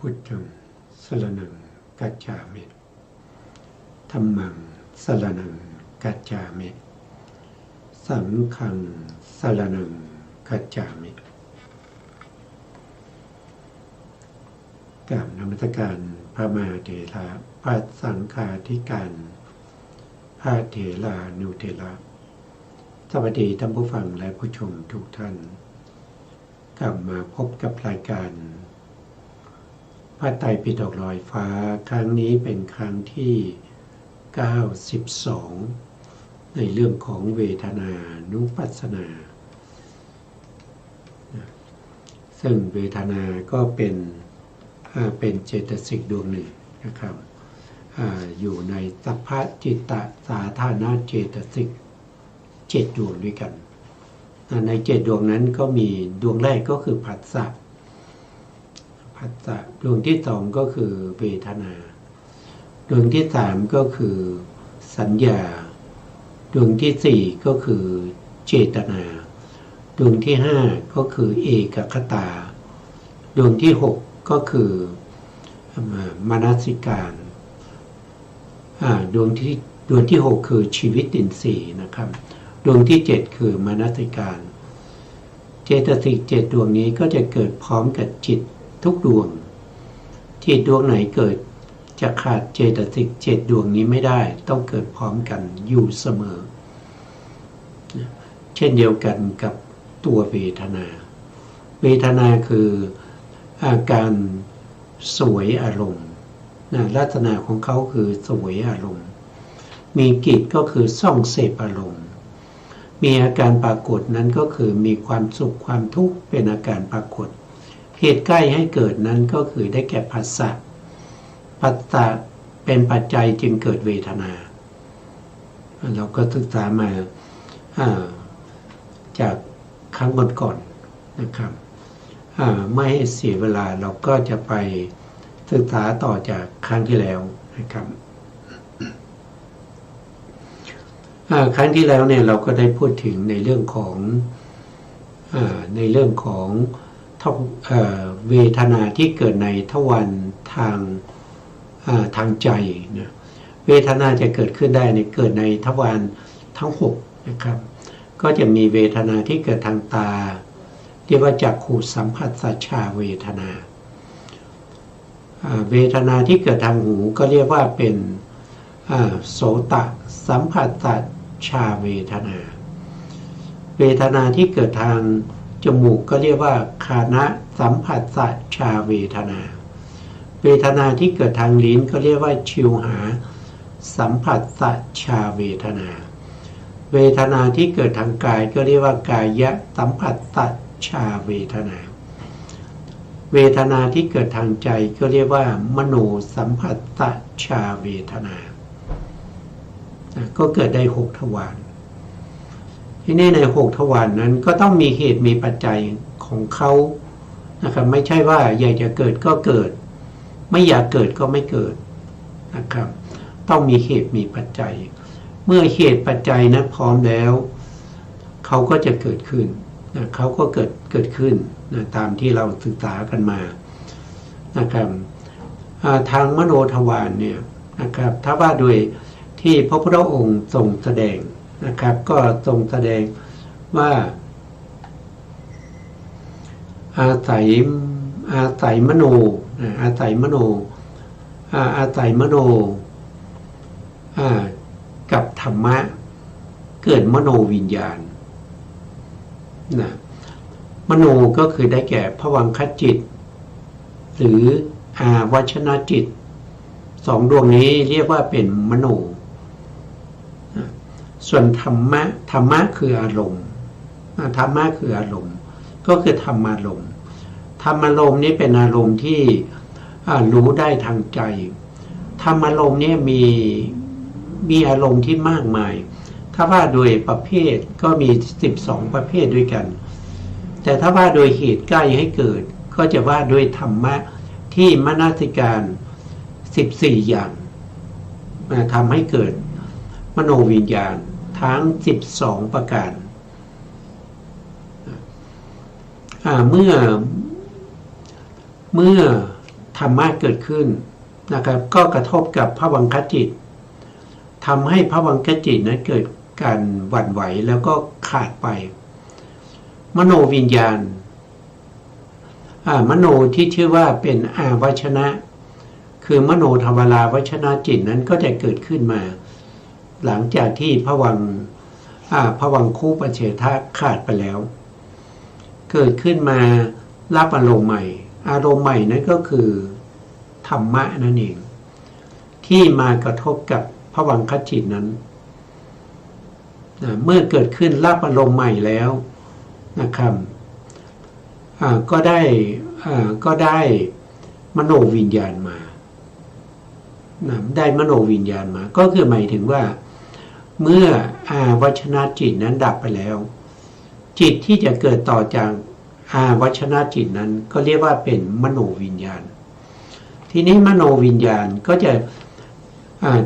พุทธังสรณังกัจฉามิธัมมังสรณังกัจฉามิสังฆังสรณังกัจฉามิกราบนมัสการพระมหาเถระพระสังฆาธิการพระเถรานุเถระสวัสดีท่านผู้ฟังและผู้ชมทุกท่านกลับมาพบกับรายการพระไตรปิฎกลอยฟ้าครั้งนี้เป็นครั้งที่92ในเรื่องของเวทนานุปัสสนาซึ่งเวทนาก็เป็นเจตสิกดวงหนึ่งนะครับอยู่ในสัพพจิตตสาธารณเจตสิก7 ดวงด้วยกันใน7 ดวงนั้นก็มีดวงแรกก็คือผัสสะดวงที่2ก็คือเวทนาดวงที่3ก็คือสัญญาดวงที่4ก็คือเจตนาดวงที่5ก็คือเอกคตาดวงที่6ก็คือมนสิการดวงที่6คือชีวิตอินทรีย์นะครับดวงที่7คือมนสิการเจตสิก7 ดวงนี้ก็จะเกิดพร้อมกับจิตทุกดวงจิตดวงไหนเกิดจะขาดเจตสิก7 ดวงนี้ไม่ได้ต้องเกิดพร้อมกันอยู่เสมอเช่นเดียวกันกับตัวเวทนาคืออาการสวยอารมณ์ลักษณะของเขาคือสวยอารมณ์มีกิจก็คือส่องเสพอารมณ์มีอาการปรากฏนั้นก็คือมีความสุขความทุกข์เป็นอาการปรากฏเหตุใกล้ให้เกิดนั้นก็คือได้แก่ผัสสะเป็นปัจจัยจึงเกิดเวทนาเราก็ศึกษามาจากครั้งก่อนๆนะครับไม่ให้เสียเวลาเราก็จะไปศึกษาต่อจากครั้งที่แล้วนะครับครั้งที่แล้วเนี่ยเราก็ได้พูดถึงในเรื่องของเวทนาที่เกิดในทวารทางใจนะเวทนาจะเกิดขึ้นได้ในเกิดในทวารทั้ง6นะครับก็จะมีเวทนาที่เกิดทางตาเรียกว่าจักขุสัมผัสสัชชาเวทนาเวทนาที่เกิดทางหูก็เรียกว่าเป็นโสตสัมผัสสัชชาเวทนาเวทนาที่เกิดทางจมูกก็เรียกว่าคานะสัมผัสสัชชาเวทนาเวทนาที่เกิดทางลิ้นก็เรียกว่าชิวหาสัมผัสสัชชาเวทนาเวทนาที่เกิดทางกายก็เรียกว่ากายะสัมผัสสัชชาเวทนาเวทนาที่เกิดทางใจก็เรียกว่ามโนสัมผัสสัชชาเวทนาก็เกิดได้6 ทวารที่นี่ใน6 ทวารนั้นก็ต้องมีเหตุมีปัจจัยของเขานะครับไม่ใช่ว่าอยากจะเกิดก็เกิดไม่อยากเกิดก็ไม่เกิดนะครับต้องมีเหตุมีปัจจัยเมื่อเหตุปัจจัยนั้นพร้อมแล้วเขาก็จะเกิดขึ้นเขาก็เกิดขึ้นตามที่เราศึกษากันมานะครับทางมโนทวารเนี่ยนะครับถ้าว่าโดยที่พระพุทธองค์ทรงแสดงนะครับก็ทรงแสดงว่าอาศัยมโนกับธรรมะเกิดมโนวิญญาณนะมโนก็คือได้แก่ภวังคจิตหรือวัชนจิต2 ดวงนี้เรียกว่าเป็นมโนส่วนธรรมะคืออารมณ์ธรรมะคืออารมณ์ก็คือธรรมารมณ์นี้เป็นอารมณ์ที่รู้ได้ทางใจธรรมารมณ์นี้มีอารมณ์ที่มากมายถ้าว่าโดยประเภทก็มี12 ประเภทด้วยกันแต่ถ้าว่าโดยเหตุใกล้ให้เกิดก็จะว่าด้วยธรรมะที่มนสิการ14 อย่างทำให้เกิดมโนวิญญาณทั้ง12 ประการเมื่อ ธรรมะเกิดขึ้นนะครับก็กระทบกับภวังคจิตทำให้ภวังคจิตนั้นเกิดการหวั่นไหวแล้วก็ขาดไปมโนวิญญาณมโนที่ชื่อว่าเป็นอาวชนะคือมโนธรรมลาวชนะจิตนั้นก็จะเกิดขึ้นมาหลังจากที่ภวังคูปเฉทะขาดไปแล้วเกิดขึ้นมารับอารมณ์ใหม่อารมณ์ใหม่นั้นก็คือธรรมะนั่นเองที่มากระทบกับภวังคจิตนั้นเมื่อเกิดขึ้นรับอารมณ์ใหม่แล้วนะครับก็ได้มโนวิญญาณมาได้มโนวิญญาณมาก็คือหมายถึงว่าเมื่ออาวชนะจิตนั้นดับไปแล้วจิตที่จะเกิดต่อจากอาวชนะจิตนั้นก็เรียกว่าเป็นมโนวิญญาณทีนี้มโนวิญญาณก็จะ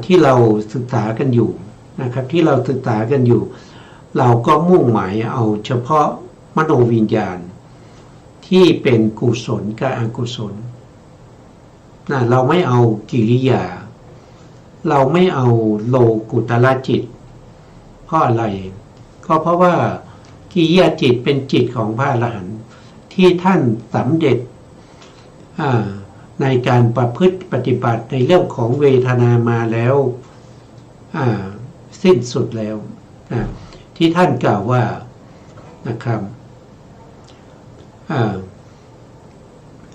ที่เราศึกษากันอยู่นะครับที่เราศึกษากันอยู่เราก็มุ่งหมายเอาเฉพาะมโนวิญญาณที่เป็นกุศลกับอกุศลเราไม่เอากิริยาเราไม่เอาโลกุตละจิตเพราะอะไรก็เพราะว่ากิริยาจิตเป็นจิตของพระอรหันต์ที่ท่านสำเร็จในการประพฤติปฏิบัติในเรื่องของเวทนามาแล้วสิ้นสุดแล้วที่ท่านกล่าวว่านะครับ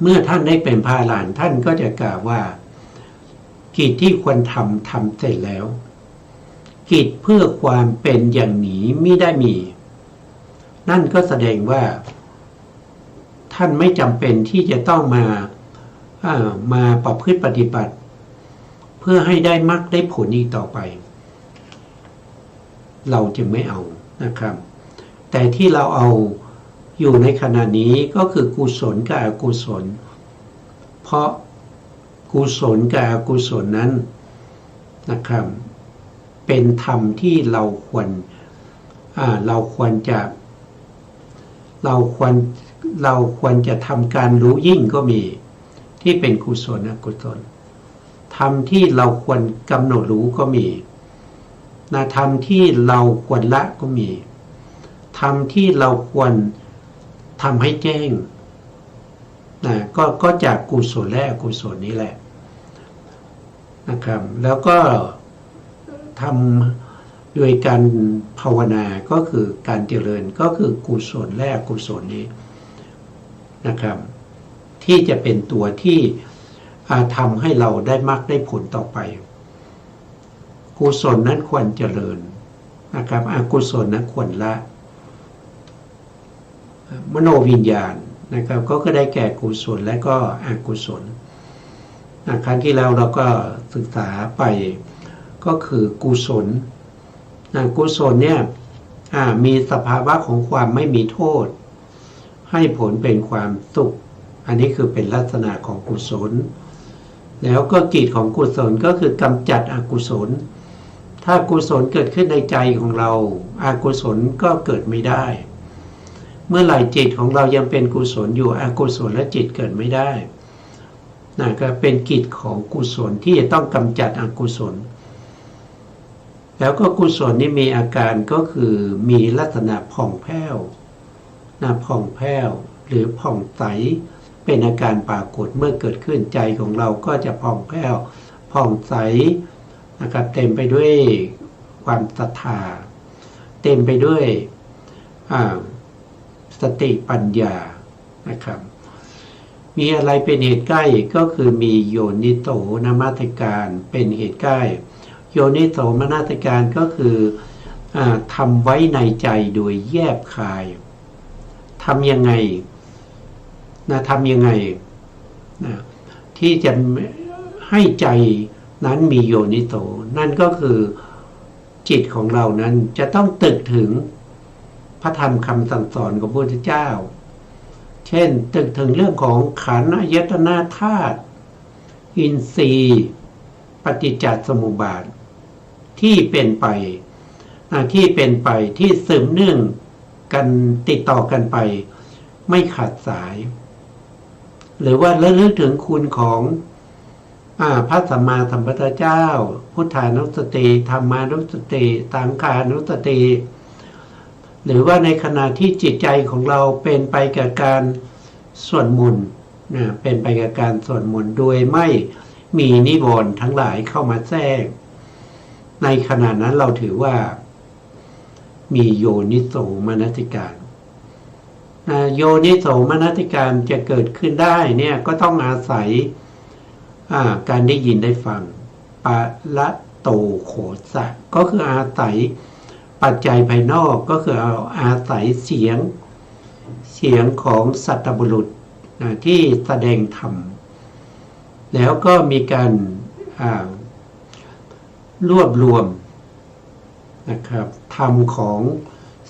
เมื่อท่านได้เป็นพระอรหันต์ท่านก็จะกล่าวว่ากิจที่ควรทำเสร็จแล้วกิจเพื่อความเป็นอย่างนี้มิได้มีนั่นก็แสดงว่าท่านไม่จำเป็นที่จะต้องมาประพฤติปฏิบัติเพื่อให้ได้มรรคได้ผลอีกต่อไปเราจึงไม่เอานะครับแต่ที่เราเอาอยู่ในขณะนี้ก็คือกุศลกับอกุศลเพราะกุศลกับอกุศลนั้นนะครับเป็นธรรมที่เราควรจะทำการรู้ยิ่งก็มีที่เป็นกุศลอกุศลธรรมที่เราควรกำหนดรู้ก็มีธรรมที่เราควรละก็มีธรรมที่เราควรทำให้แจ้งก็จากกุศลและอกุศลนี้แหละนะครับแล้วก็ทำโดยการภาวนาก็คือการเจริญก็คือกุศลและอกุศลนี้นะครับที่จะเป็นตัวที่ทำให้เราได้มรรคได้ผลต่อไปกุศลนั้นควรเจริญนะครับอกุศลนั้นควรละมโนวิญญาณนะครับก็ได้แก่กุศลและก็อกุศลครั้งที่แล้วเราก็ศึกษาไปก็คือกุศลกุศลเนี่ยมีสภาวะของความไม่มีโทษให้ผลเป็นความสุขอันนี้คือเป็นลักษณะของกุศลแล้วก็กิจของกุศลก็คือกำจัดอกุศลถ้ากุศลเกิดขึ้นในใจของเราอกุศลก็เกิดไม่ได้เมื่อไหร่จิตของเรายังเป็นกุศลอยู่อกุศลและจิตเกิดไม่ได้ก็เป็นกิจของกุศลที่จะต้องกำจัดอกุศลแล้วก็กุศลนี่มีอาการก็คือมีลักษณะผ่องแผ้วผ่องแผ้วหรือผ่องใสเป็นอาการปรากฏเมื่อเกิดขึ้นใจของเราก็จะผ่องแผ้วผ่องใสนะครับเต็มไปด้วยความศรัทธาเต็มไปด้วยสติปัญญานะครับมีอะไรเป็นเหตุใกล้ก็คือมีโยนิโสมนสิการเป็นเหตุใกล้โยนิโสมนสิการก็คือทำไว้ในใจโดยแยบคายทำยังไงที่จะให้ใจนั้นมีโยนิโสนั่นก็คือจิตของเรานั้นจะต้องตึกถึงพระธรรมคำสั่งสอนของพระพุทธเจ้าเช่นตึกถึงเรื่องของขันธ์อายตนะธาตุอินทรีย์ปฏิจจสมุปบาทที่เป็นไปที่สืบเนื่องกันติดต่อกันไปไม่ขาดสาย หรือว่าระลึกถึงคุณของพระสัมมาสัมพุทธเจ้าพุทธานุสติธรรมานุสติสังฆานุสติหรือว่าในขณะที่จิตใจของเราเป็นไปกับการสวดมนต์เป็นไปกับการสวดมนต์โดยไม่มีนิวรณ์ทั้งหลายเข้ามาแทรกในขณะนั้นเราถือว่ามีโยนิโสมนสิการโยนิโสมนสิการจะเกิดขึ้นได้เนี่ยก็ต้องอาศัยการได้ยินได้ฟังปะละโตโขสะก็คืออาศัยปัจจัยภายนอกก็คืออาศัยเสียงของสัตบุรุษที่แสดงธรรมแล้วก็มีการรวบรวมนะครับธรรมของ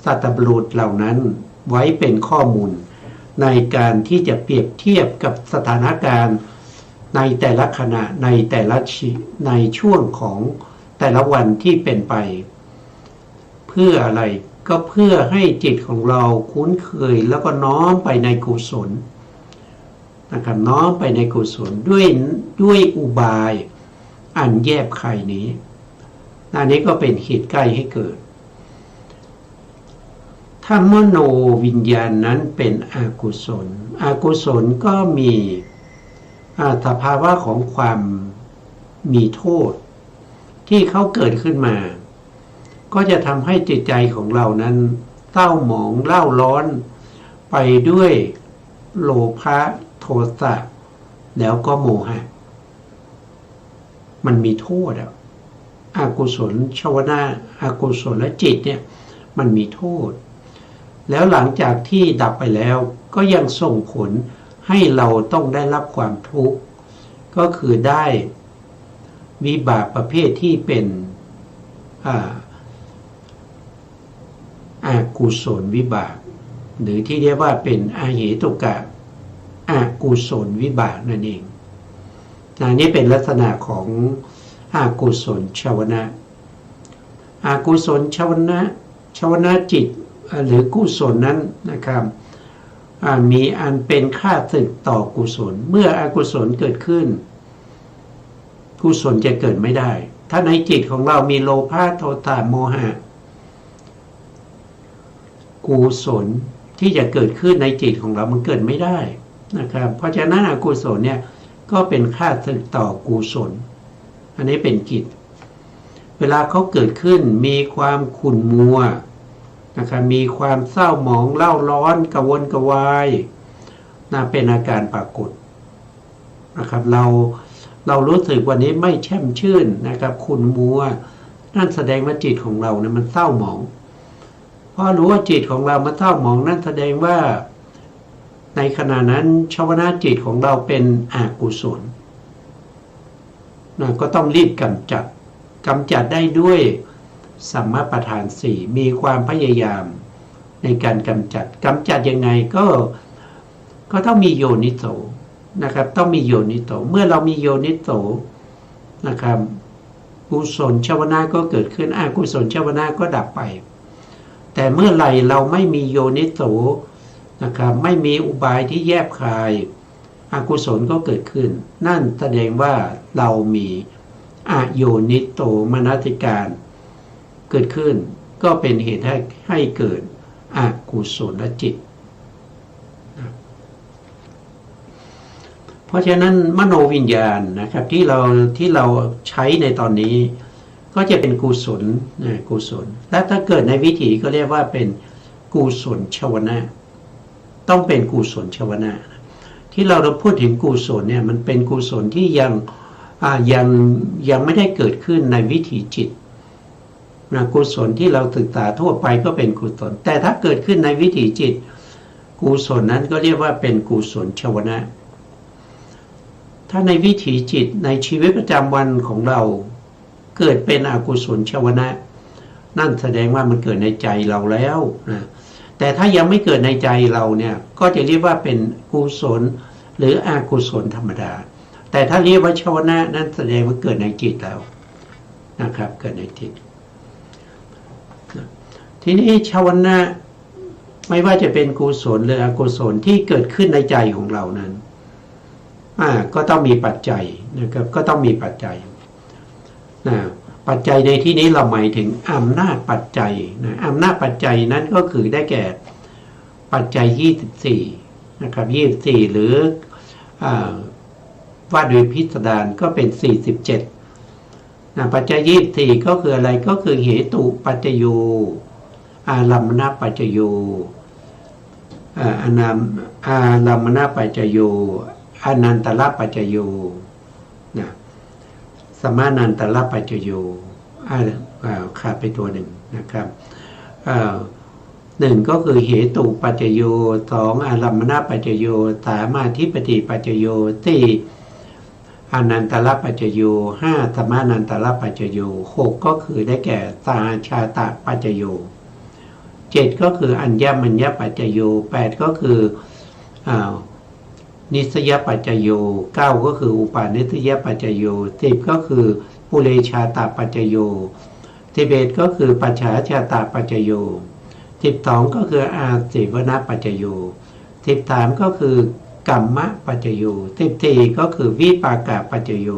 สัตบุรุษเหล่านั้นไว้เป็นข้อมูลในการที่จะเปรียบเทียบกับสถานการณ์ในแต่ละขณะในแต่ละในช่วงของแต่ละวันที่เป็นไปเพื่ออะไรก็เพื่อให้จิตของเราคุ้นเคยแล้วก็น้อมไปในกุศลนะครับน้อมไปในกุศลด้วยอุบายอันแยบคายนี้อันนี้ก็เป็นเหตุใกล้ให้เกิดถ้ามโนวิญญาณนั้นเป็นอกุศลก็มีสภาวะของความมีโทษที่เขาเกิดขึ้นมาก็จะทำให้จิตใจของเรานั้นเศร้าหมองเล่าร้อนไปด้วยโลภะโทสะแล้วก็โมหะมันมีโทษอกุศลชวนะอกุศลและจิตเนี่ยมันมีโทษแล้วหลังจากที่ดับไปแล้วก็ยังส่งผลให้เราต้องได้รับความทุกข์ก็คือได้วิบากประเภทที่เป็นอกุศลวิบากหรือที่เรียกว่าเป็นอาเหตุกะอกุศลวิบากนั่นเองนี่เป็นลักษณะของอกุศลชวนะอกุศลชวนะจิตหรือกุศลนั้นนะครับมีอันเป็นข้าศึกต่อกุศลเมื่ออกุศลเกิดขึ้นกุศลจะเกิดไม่ได้ถ้าในจิตของเรามีโลภะโทสะโมหะกุศลที่จะเกิดขึ้นในจิตของเรามันเกิดไม่ได้นะครับเพราะฉะนั้นอกุศลเนี่ยก็เป็นข้าศึกต่อกุศลอันนี้เป็นกิจเวลาเขาเกิดขึ้นมีความขุ่นมัวนะครับมีความเศร้าหมองเล่าร้อนกระวนกระวายเป็นอาการปรากฏนะครับเรารู้สึกวันนี้ไม่แช่มชื่นนะครับขุ่นมัวนั่นแสดงว่าจิตของเราเนี่ยมันเศร้าหมองเพราะรู้ว่าจิตของเรามันเศร้าหมองนั่นแสดงว่าในขณะนั้นชวนะจิตของเราเป็นอกุศลก็ต้องรีบกำจัดได้ด้วยสัมมาประธานสี่มีความพยายามในการกำจัดยังไงก็ต้องมีโยนิโสนะครับต้องมีโยนิโสเมื่อเรามีโยนิโสนะครับกุศลชวนะก็เกิดขึ้นอกุศลชวนะก็ดับไปแต่เมื่อไหร่เราไม่มีโยนิโสนะครับไม่มีอุบายที่แยบคายอกุศลก็เกิดขึ้นนั่นแสดงว่าเรามีอโยนิโสมนสิการเกิดขึ้นก็เป็นเหตุให้เกิดอกุศลจิตเพราะฉะนั้นมโนวิญญาณนะครับที่เราใช้ในตอนนี้ก็จะเป็นกุศลและถ้าเกิดในวิถีก็เรียกว่าเป็นกุศลชวนะต้องเป็นกุศลชวนะที่เราพูดถึงกุศลเนี่ยมันเป็นกุศลที่ยังไม่ได้เกิดขึ้นในวิถีจิตกุศลที่เราศึกษาทั่วไปก็เป็นกุศลแต่ถ้าเกิดขึ้นในวิถีจิตกุศลนั้นก็เรียกว่าเป็นกุศลชวนะถ้าในวิถีจิตในชีวิตประจำวันของเราเกิดเป็นอกุศลชวนะนั่นแสดงว่ามันเกิดในใจเราแล้วนะแต่ถ้ายังไม่เกิดในใจเราเนี่ยก็จะเรียกว่าเป็นกุศลหรืออกุศลธรรมดาแต่ถ้าเรียกว่าชวนะนั่นแสดงว่าเกิดในจิตแล้วนะครับเกิดในจิตทีนี้ชวนะไม่ว่าจะเป็นกุศลหรืออกุศลที่เกิดขึ้นในใจของเรานั้น ก็ต้องมีปัจจัยนะครับก็ต้องมีปัจจัยนะปัจจัยในที่นี้เราหมายถึงอำนาจปัจจัยนะอำนาจปัจจัยนั้นก็คือได้แก่ปัจจัย24นะครับ24หรือว่าโดยพิสดารก็เป็น47นะปัจจัย24ก็คืออะไรก็คือเหตุปัจจโยอารัมมณปัจจโยอารัมมณปัจจโยอนันตระปัจจโยนะสมานันตระปัจจโยขาดไปตัวหนึ่งนะครับหนึ่งก็คือเหตุปัจจโยสองอารัมมณปัจจโยสามอธิปติปัจจโยสี่อนันตระปัจจโยห้าสมานันตระปัจจโยหกก็คือได้แก่สาชาตะปัจจโยเจ็ดก็คืออัญญมัญญปัจจโยแปดก็คือนิสยปัจจโยเก้าก็คืออุปาณิสยปัจจโยสิบก็คือปุเรชาตปัจจโย11ก็คือปัจฉาชาตปัจจโย12ก็คืออาศิวนาปัจจโย13ก็คือกรรมปัจจโย14ก็คือวิปากปัจจโย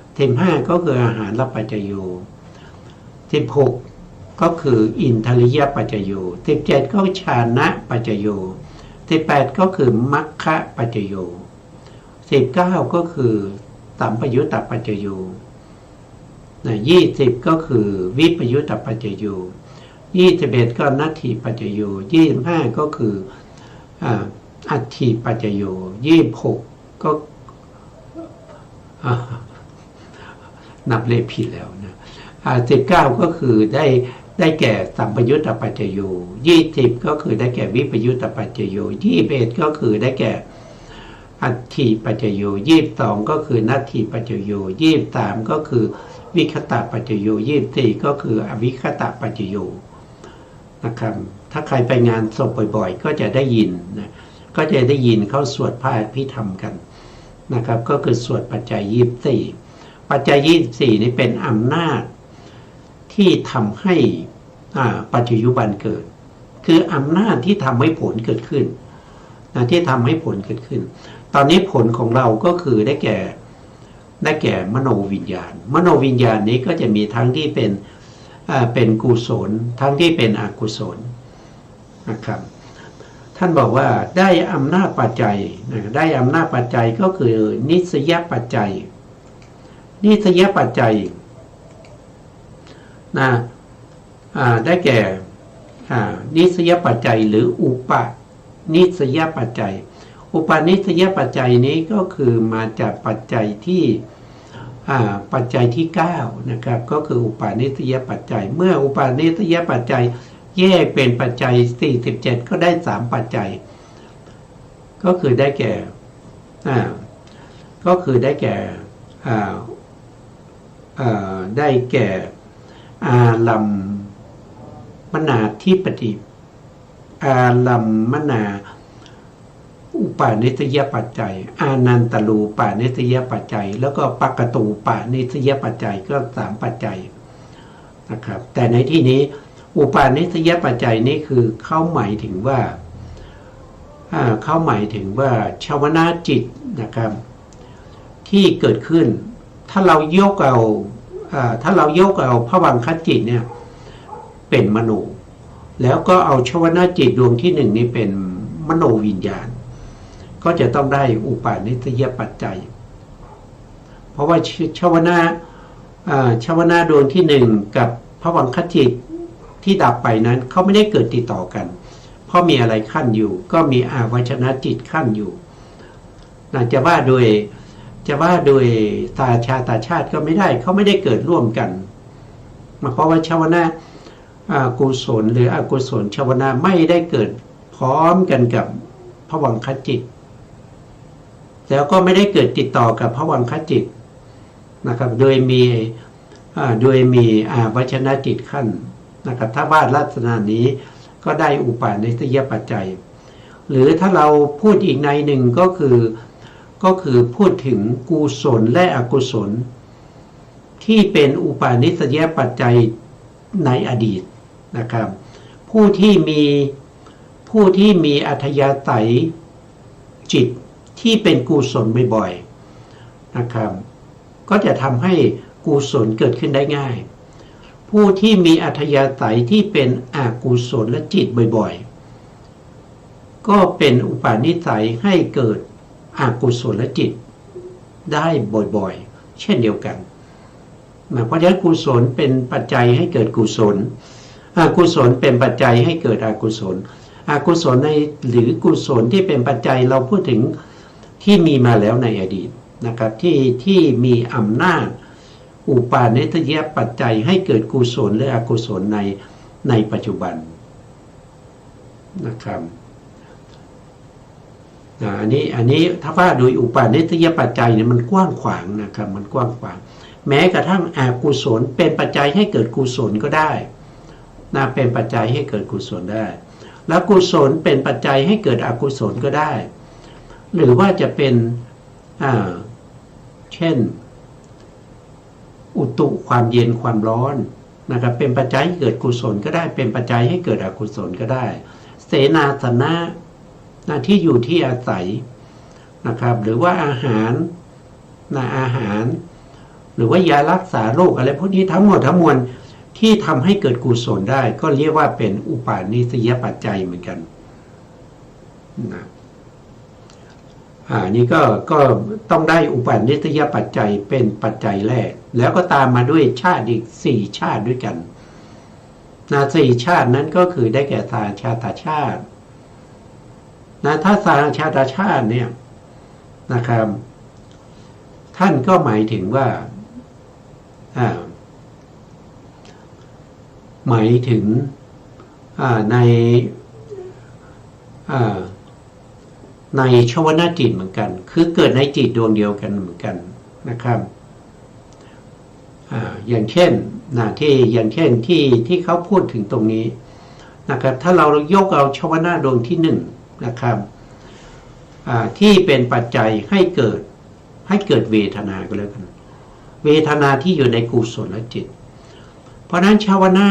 15ก็คืออาหารปัจจโย16ก็คืออินทริยปัจจโย17ก็ฌานะปัจจโย18ก็คือมัคคะปัจจโย19ก็คือสัมปยุตตปัจจโย20ก็คือวิปยุตตปัจจโย21ก็นัตถิปัจจโย25ก็คืออัตถิปัจจโย26ก็นับเลขผิดแล้วนะ19ก็คือได้แก่สัมปยุตตปัจจโย20ก็คือได้แก่วิปยุตตปัจจโย21ก็คือได้แก่อัตถิปัจจโย22ก็คือนัตถิปัจจโย23ก็คือวิคตะปัจจโย24ก็คืออวิคตะปัจจโยนะครับถ้าใครไปงานศพบ่อยๆก็จะได้ยินนะก็จะได้ยินเขาสวดพระอภิธรรมกันนะครับก็คือสวดปัจจัย24ปัจจัย24นี้เป็นอำนาจที่ทำให้ปัจจุบันเกิดคืออำนาจที่ทำให้ผลเกิดขึ้นนะที่ทำให้ผลเกิดขึ้นตอนนี้ผลของเราก็คือได้แก่มโนวิญญาณมโนวิญญาณนี้ก็จะมีทั้งที่เป็นกุศลทั้งที่เป็นอกุศลนะครับท่านบอกว่าได้อำนาจปัจจัยนะได้อำนาจปัจจัยก็คือนิสยปัจจัยนิสยปัจจัยนะได้แก่นิสยปัจจัยหรืออุปนิสยปัจจัยอุปนิสยปัจจัยนี้ก็คือมาจากปัจจัยที่ปัจจัยที่9นะครับก็คืออุปาณิสยปัจจัยเมื่ออุปาณิสยปัจจัยแยกเป็นปัจจัย47ก็ได้3ปัจจัยก็คือได้แก่อารัมมนาธิปติอารัมมนาอุปาณิสยปัจจัยอานันตรูปาณิสยปัจจัยแล้วก็ปักกตูปาณิสยปัจจัยก็3ปัจจัยนะครับแต่ในที่นี้อุปาณิสยปัจจัยนี้คือเขาหมายถึงว่าชาวนาจิตนะครับที่เกิดขึ้นถ้าเรายกเอาภวังคจิตเนี่ยเป็นมโนแล้วก็เอาชาวนาจิตดวงที่1นี้เป็นมโนวิญญาณก็จะต้องได้อุปาณิสยปัจจัยเพราะว่าชาวนาดวงที่1กับภวังคจิตที่ดับไปนั้นเขาไม่ได้เกิดติดต่อกันเพราะมีอะไรขั้นอยู่ก็มีอาวชนะจิตขั้นอยู่จะว่าโดยตาชาติก็ไม่ได้เขาไม่ได้เกิดร่วมกันเพราะว่าชาวนากุศลหรืออกุศลชาวนาไม่ได้เกิดพร้อมกันกับภวังคจิตแล้วก็ไม่ได้เกิดติดต่อกับภวังคจิตนะครับโดยมีอาวชนะจิตขั้นนะครับถ้าว่าลักษณะนี้ก็ได้อุปาณิสยปัจจัยหรือถ้าเราพูดอีกในหนึ่งก็คือพูดถึงกุศลและอกุศลที่เป็นอุปาณิสยปัจจัยในอดีตนะครับผู้ที่มีอัธยาศัยจิตที่เป็นกุศลบ่อย นะครับก็จะทำให้กุศลเกิดขึ้นได้ง่ายผู้ที่มีอัธยาศัยที่เป็นอกุศลและจิตบ่อยๆก็เป็นอุปนิสัยให้เกิดอกุศลและจิตได้บ่อยๆเช่นเดียวกันเพราะฉะนั้นกุศลเป็นปัจจัยให้เกิดกุศลอกุศลเป็นปัจจัยให้เกิดอกุศลอกุศลในหรือกุศลที่เป็นปัจจัยเราพูดถึงที่มีมาแล้วในอดีตนะครับที่มีอำนาจอุปาเนตยปัจจัยให้เกิดกุศลหรืออกุศลในปัจจุบันนะครับอันนี้ถ้าว่าโดยอุปาเนตยปัจจัยเนี่ยมันกว้างขวางนะครับมันกว้างขวางแม้กระทั่งอกุศลเป็นปัจจัยให้เกิดกุศลก็ได้นะเป็นปัจจัยให้เกิดกุศลได้แล้วกุศลเป็นปัจจัยให้เกิดอกุศลก็ได้หรือว่าจะเป็นเช่นอุตุความเย็นความร้อนนะครับเป็นปัจจัยให้เกิดกุศลก็ได้เป็นปัจจัยให้เกิดอกุศลก็ได้เสนาสนะที่อยู่ที่อาศัยนะครับหรือว่าอาหารหรือว่ายารักษาโรคอะไรพวกนี้ทั้งหมดทั้งมวลที่ทำให้เกิดกุศลได้ก็เรียกว่าเป็นอุปาณิสยปัจจัยเหมือนกันนะนี่ก็ต้องได้อุปาณิสยปัจจัยเป็นปัจจัยแรกแล้วก็ตามมาด้วยชาติอีก4ชาติด้วยกัน4ชาตินั้นก็คือได้แก่สาชาตชาติถ้าสาชาตชาติเนี่ยนะครับท่านก็หมายถึงว่าหมายถึงในชวนาจิตเหมือนกันคือเกิดในจิตดวงเดียวกันเหมือนกันนะครับอย่างเช่นที่เขาพูดถึงตรงนี้นะครับถ้าเรายกเอาชวนาดวงที่หนึ่งนะครับที่เป็นปัจจัยให้เกิดเวทนาก็แล้วกันเวทนาที่อยู่ในกุศลจิตเพราะนั้นชาวนะ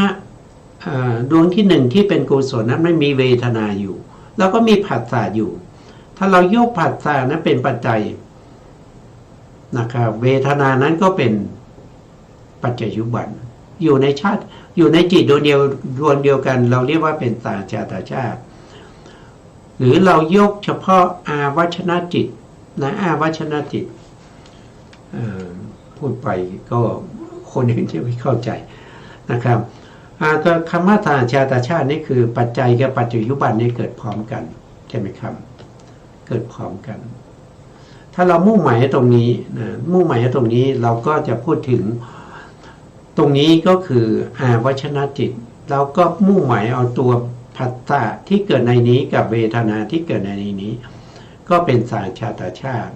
ดวงที่หนึ่งที่เป็นกุศลนั้นไม่มีเวทนาอยู่แล้วก็มีผัสสะอยู่ถ้าเรายกผัสสะนั้นเป็นปัจจัยนะครับเวทนานั้นก็เป็นปัจจยุบันอยู่ในชาติอยู่ในจิตดวงเดียวกันเราเรียกว่าเป็นสาชาตชาติหรือเรายกเฉพาะอาวัชนะจิตอาวัชนะจิตพูดไปก็คนอื่นจะไม่เข้าใจนะครับก็คำว่าสาชาตชาตินี่คือปัจจัยกับปัจจยุบันนี่เกิดพร้อมกันใช่ไหมครับเกิดพร้อมกันถ้าเรามุ่งหมายตรงนี้มุ่งหมายตรงนี้เราก็จะพูดถึงตรงนี้ก็คืออาวัชนะจิตเราก็มุ่งหมายเอาตัวผัสสะที่เกิดในนี้กับเวทนาที่เกิดในนี้ก็เป็นสาชาตชาติ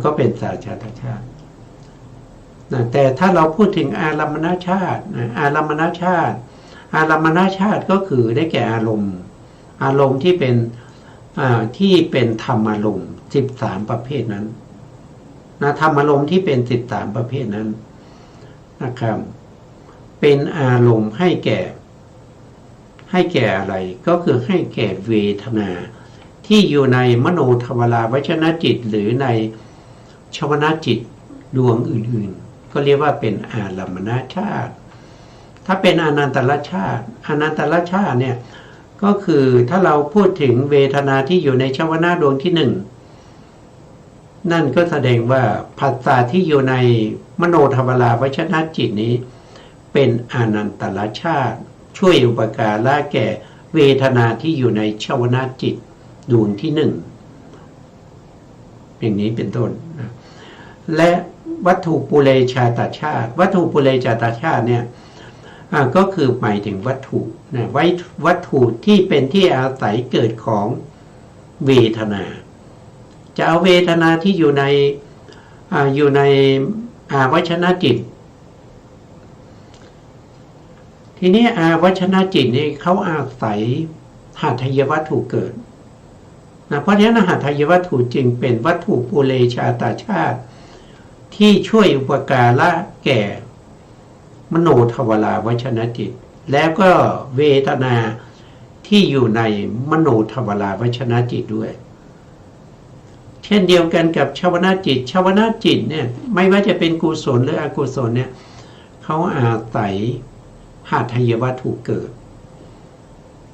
ก็เป็นสาชาตชาติแต่ถ้าเราพูดถึงอารมณชาติอารมณชาติก็คือได้แก่อารมณ์ที่เป็นธรรมอารมณ์13ประเภทนั้นธรรมอารมณ์ที่เป็น13ประเภทนั้นนะครับเป็นอารมณ์ให้แก่อะไรก็คือให้แก่เวทนาที่อยู่ในมโนทวาราวชนจิตหรือในชวนาจิตดวงอื่นๆก็เรียกว่าเป็นอารมณชาติถ้าเป็นอนันตรชาติเนี่ยก็คือถ้าเราพูดถึงเวทนาที่อยู่ในชวนาดวงที่หนึ่งนั่นก็แสดงว่าผัสสะที่อยู่ในมโนทวาราวชนจิตนี้เป็นอนันตรชาติช่วยอุปการะแก่เวทนาที่อยู่ในชวนาจิตดวงที่หนึ่งอย่างนี้เป็นต้นและวัตถุปุเรชาตชาติวัตถุปุเรชาตชาติเนี่ยก็คือหมายถึงวัตถุวัตถุที่เป็นที่อาศัยเกิดของเวทนาจะเอาเวทนาที่อยู่ในอาวัชนะจิตทีนี้อาวัชนะจิตนี่เขาอาศัยหทัยวัตถุเกิดเพราะฉะนั้นหทัยวัตถุจึงเป็นวัตถุปุเรชาตชาติที่ช่วยอุปการะแก่มโนทวาราวชนจิตแล้วก็เวทนาที่อยู่ในมโนทวาราวชนจิตด้วย เช่นเดียวกันกับชาวนาจิตชาวนาจิตเนี่ยไม่ว่าจะเป็นกุศลหรืออกุศลเนี่ยเขาอาศัยหาทายวัตถุเกิด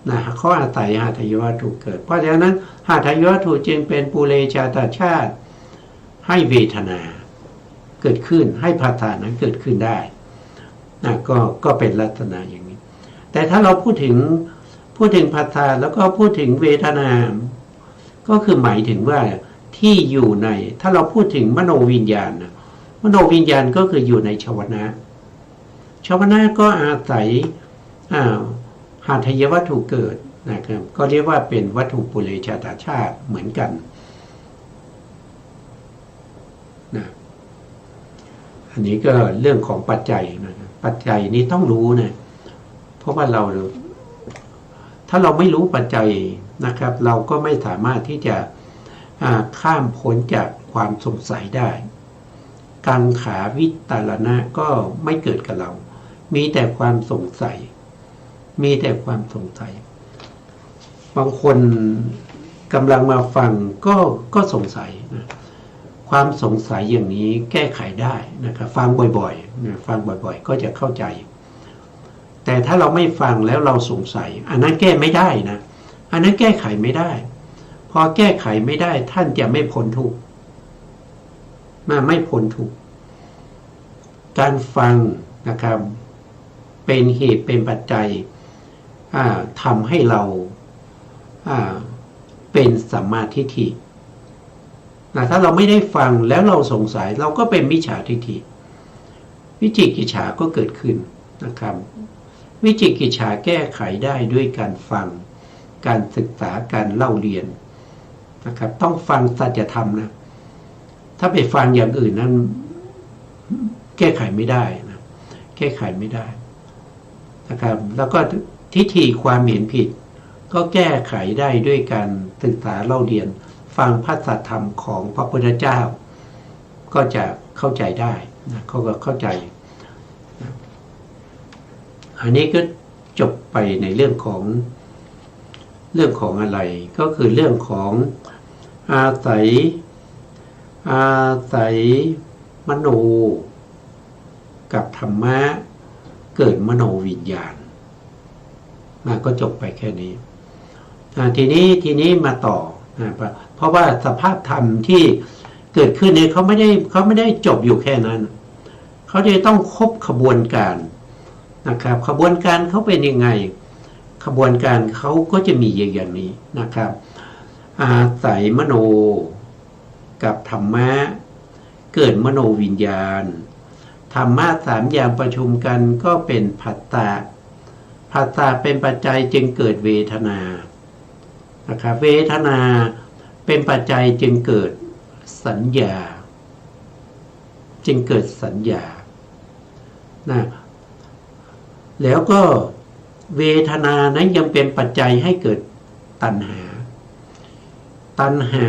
นะเขาอาศัยหาทายวัตถุเกิดเพราะฉะนั้นหาทายวัตถุจึงเป็นปุเรชาตชาติให้เวทนาเกิดขึ้นให้ภาษานั้นเกิดขึ้นได้นะก็เป็นลักษณะอย่างนี้แต่ถ้าเราพูดถึงภาษาแล้วก็พูดถึงเวทนาก็คือหมายถึงว่าที่อยู่ในถ้าเราพูดถึงมโนวิญญาณนะมโนวิญญาณก็คืออยู่ในชวนะชวนะก็อาศัยหาทายวัตถุเกิดนะครับก็เรียกว่าเป็นวัตถุปุเรชาตชาติเหมือนกันนะอันนี้ก็เรื่องของปัจจัยนะครับปัจจัยนี้ต้องรู้นะเพราะว่าถ้าเราไม่รู้ปัจจัยนะครับเราก็ไม่สามารถที่จะข้ามพ้นจากความสงสัยได้กังขาวิตารณะก็ไม่เกิดกับเรามีแต่ความสงสัยบางคนกำลังมาฟังก็สงสัยนะความสงสัยอย่างนี้แก้ไขได้นะครับฟังบ่อยๆนะฟังบ่อยๆก็จะเข้าใจแต่ถ้าเราไม่ฟังแล้วเราสงสัยอันนั้นแก้ไม่ได้นะอันนั้นแก้ไขไม่ได้พอแก้ไขไม่ได้ท่านจะไม่พ้นทุกข์ไม่พ้นทุกข์การฟังนะครับเป็นเหตุเป็นปัจจัยทำให้เราเป็นสัมมาทิฏฐิถ้าเราไม่ได้ฟังแล้วเราสงสัยเราก็เป็นมิจฉาทิฏฐิวิจิกิจฉาก็เกิดขึ้นนะครับวิจิกิจฉาแก้ไขได้ด้วยการฟังการศึกษาการเล่าเรียนนะครับต้องฟังสัจธรรมนะถ้าไปฟังอย่างอื่นนั้นแก้ไขไม่ได้นะแก้ไขไม่ได้นะครับแล้วก็ทิฏฐิความเห็นผิดก็แก้ไขได้ด้วยการศึกษาเล่าเรียนฟังพระสัทธรรมของพระพุทธเจ้าก็จะเข้าใจได้นะเขาก็เข้าใจนะอันนี้ก็จบไปในเรื่องของอะไรก็คือเรื่องของอาศัยมโนกับธรรมะเกิดมโนวิญญาณก็จบไปแค่นี้ทีนี้มาต่อเพราะว่าสภาพธรรมที่เกิดขึ้นเนี่ยเขาไม่ได้จบอยู่แค่นั้นเขาจะต้องครบขบวนการนะครับขบวนการเขาเป็นยังไงขบวนการเขาก็จะมีอย่างนี้นะครับอาศัยมโนกับธรรมะเกิดมโนวิญญาณธรรมะสามอย่างประชุมกันก็เป็นผัสสะเป็นปัจจัยจึงเกิดเวทนานะครับเวทนาเป็นปัจจัยจึงเกิดสัญญานะแล้วก็เวทนานั้นยังเป็นปัจจัยให้เกิดตัณหา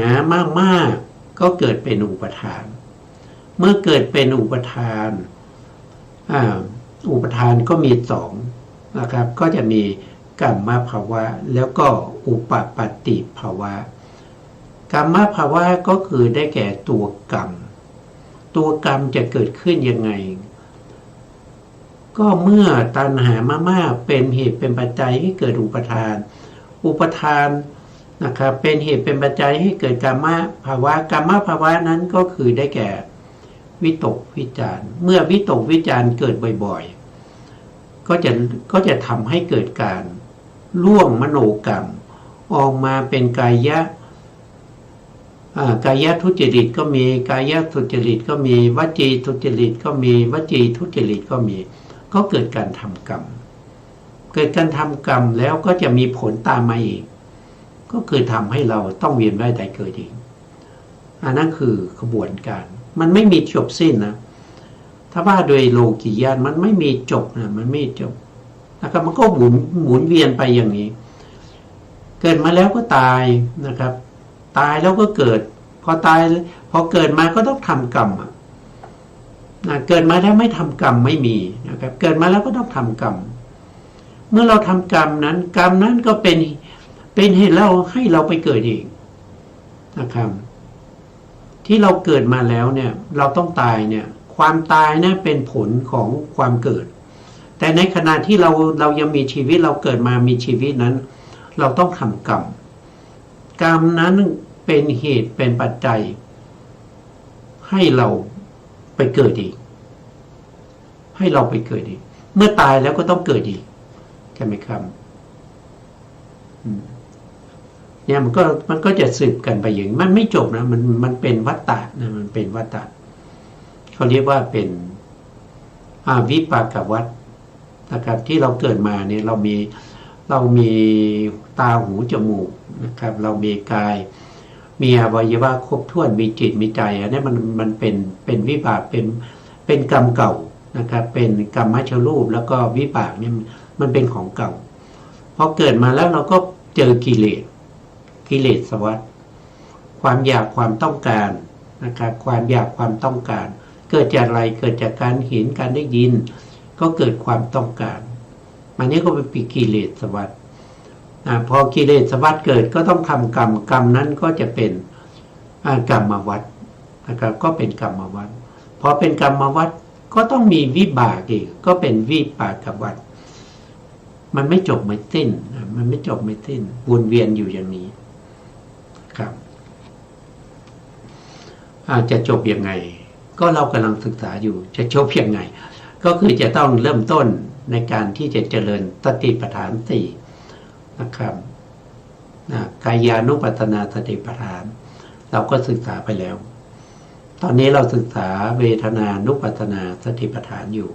มากๆก็เกิดเป็นอุปทานเมื่อเกิดเป็นอุปทานก็มีสองนะครับก็จะมีกัมมภาวะแล้วก็อุปปัตติภาวะกัมมภาวะก็คือได้แก่ตัวกรรมจะเกิดขึ้นยังไงก็เมื่อตัณหามากๆเป็นเหตุเป็นปัจจัยให้เกิดอุปทานนะครับเป็นเหตุเป็นปัจจัยให้เกิดกัมมภาวะนั้นก็คือได้แก่วิตกวิจารเมื่อวิตกวิจารเกิดบ่อยๆก็จะทำให้เกิดการล่วงมโนกรรมออกมาเป็นกายทุจริตก็มีกายทุจริตก็มีวจีทุจริตก็มีวจีทุจริตก็มีก็เกิดการทำกรรมแล้วก็จะมีผลตามมาอีกก็คือทำให้เราต้องเวียนว่ายตายเกิดอีกอันนั้นคือขบวนการมันไม่มีจบสิ้นนะถ้าว่าโดยโลกิยานมันไม่มีจบนะมันไม่จบนะครับมันก็หมุนเวียนไปอย่างนี้เกิดมาแล้วก็ตายนะครับตายแล้วก็เกิดพอเกิดมาก็ต้องทำกรรมเกิดมาแล้วไม่ทำกรรมไม่มีนะครับเกิดมาแล้วก็ต้องทำกรรมเมื่อเราทำกรรมนั้นก็เป็นเหตุให้เราไปเกิดอีกนะครับ ที่เราเกิดมาแล้วเนี่ยเราต้องตายเนี่ยความตายนะเป็นผลของความเกิดแต่ในขณะที่เรายังมีชีวิตเราเกิดมามีชีวิตนั้นเราต้องทำกรรมกรรมนั้นเป็นเหตุเป็นปัจจัยให้เราไปเกิดอีกให้เราไปเกิดอีกเมื่อตายแล้วก็ต้องเกิดอีกใช่ไหมครับเนี่ยมันก็จะสืบกันไปอย่างมันไม่จบนะมันเป็นวัฏฏะนะมันเป็นวัฏฏะเขาเรียกว่าเป็นวิปากวัฏนะครับที่เราเกิดมาเนี่ยเรามีตาหูจมูกนะครับเรามีกายมีอวัยวะครบถ้วนมีจิตมีใจอันนี้มันเป็นวิบากเป็นกรรมเก่านะครับเป็นกรรมมัชรูปแล้วก็วิบากเนี่ยมันเป็นของเก่าพอเกิดมาแล้วเราก็เจอกิเลสวัฏความอยากความต้องการนะครับความอยากความต้องการเกิดจากอะไรเกิดจากการเห็นการได้ยินก็เกิดความต้องการอันนี้ก็เป็นกิเลสวัฏพอกิเลสวัฏเกิดก็ต้องทำกรรมนั้นก็จะเป็นกรรมวัฏนะครับก็เป็นกรรมวัฏพอเป็นกรรมวัฏก็ต้องมีวิบากอีกก็เป็นวิปากวัฏมันไม่จบไม่สิ้นมันไม่จบไม่สิ้นวนเวียนอยู่อย่างนี้ครับจะจบยังไงก็เรากำลังศึกษาอยู่จะจบยังไงก็คือจะต้องเริ่มต้นในการที่จะเจริญสติปัฏฐาน4นะครับกายานุปัสสนาสติปัฏฐานเราก็ศึกษาไปแล้วตอนนี้เราศึกษาเวทนานุปัสสนาสติปัฏฐานอยู่